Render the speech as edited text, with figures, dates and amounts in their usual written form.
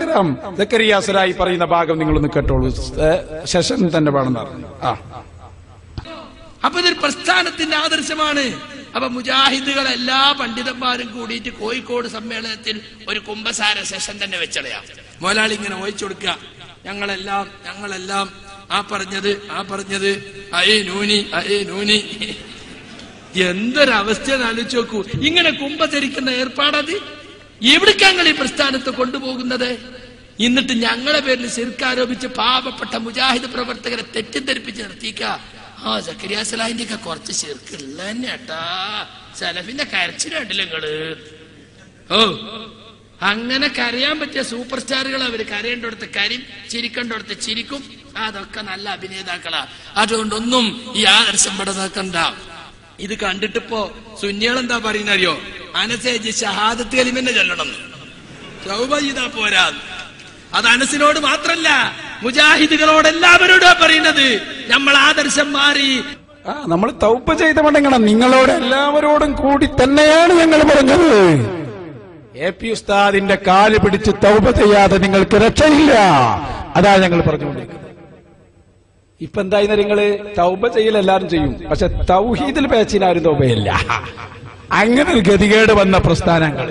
തരാം. സക്കരിയ സലാഹി പറയുന്ന ഭാഗം നിങ്ങളൊന്ന് കേട്ടോളൂ. ശേഷം തന്നെ പാടുന്ന അപ്പൊ ഇതൊരു പ്രസ്ഥാനത്തിന്റെ ആദർശമാണ്. അപ്പൊ മുജാഹിദുകൾ എല്ലാ പണ്ഡിതന്മാരും കൂടിയിട്ട് കോഴിക്കോട് സമ്മേളനത്തിൽ ഒരു കുംഭസാര സെഷൻ തന്നെ വെച്ചളയാം. മോലാളി ഇങ്ങനെ ഒഴിച്ചു കൊടുക്കുക, ഞങ്ങളെല്ലാം ആ പറഞ്ഞത് അയേ നൂനി. എന്തൊരവസ്ഥയെന്ന് ആലോചിച്ച് നോക്കൂ. ഇങ്ങനെ കുംഭസരിക്കുന്ന ഏർപ്പാടത് എവിടേക്കാങ്ങൾ ഈ പ്രസ്ഥാനത്തെ കൊണ്ടുപോകുന്നത്? എന്നിട്ട് ഞങ്ങളെ പേരിൽ ശിർക്ക് പാവപ്പെട്ട മുജാഹിദ് പ്രവർത്തകരെ തെറ്റിദ്ധരിപ്പിച്ച് നിർത്തിക്ക. സക്കരിയ സലാഹിന്റെ ഒക്കെ കുറച്ച് ശിർക്കുള്ള തന്നെ ഏട്ടാ, സലഫിന്റെ കരച്ചിലുണ്ടല്ലോ നിങ്ങള്. അങ്ങനെ കരയാൻ പറ്റിയ സൂപ്പർ സ്റ്റാറുകൾ അവര് കരയേണ്ടടുത്ത് കരയും, ചിരിക്കേണ്ടടുത്ത് ചിരിക്കും. അതൊക്കെ നല്ല അഭിനേതാക്കളാ. അതുകൊണ്ടൊന്നും ഈ ആദർശം ഇവിടെ നോക്കണ്ട. ഇത് കണ്ടിട്ടിപ്പോ സുന്നികളെന്താ പറയുന്നറിയോ? അനസേജ് ഷഹാദത്ത് കലിമന്നെ ചൊല്ലണം, തൗബ ചെയ്താ പോരാ. അത് അനസിനോട് മാത്രല്ല, മുജാഹിദുകളോട് എല്ലാവരോടാ പറയുന്നത്. നമ്മൾ ആദർശം മാറി. നമ്മൾ തൗബ ചെയ്ത് മടങ്ങണം. നിങ്ങളോട് എല്ലാവരോടും കൂടി തന്നെയാണ് ഞങ്ങൾ പറഞ്ഞത്. AP ഉസ്താദിന്റെ കാല് പിടിച്ച് തൗബ ചെയ്യാതെ നിങ്ങൾക്ക് രക്ഷയില്ല. അതാ ഞങ്ങൾ പറഞ്ഞുകൊണ്ടിരിക്കുന്നത്. ഇപ്പൊ എന്തായി നിങ്ങള് തൗബ ചെയ്യൽ എല്ലാരും ചെയ്യും, പക്ഷെ തൗഹീദിൽ പേച്ചിനാരും തൗബയില്ല. അങ്ങനെ ഒരു ഗതികേട് വന്ന പ്രസ്ഥാനങ്ങൾ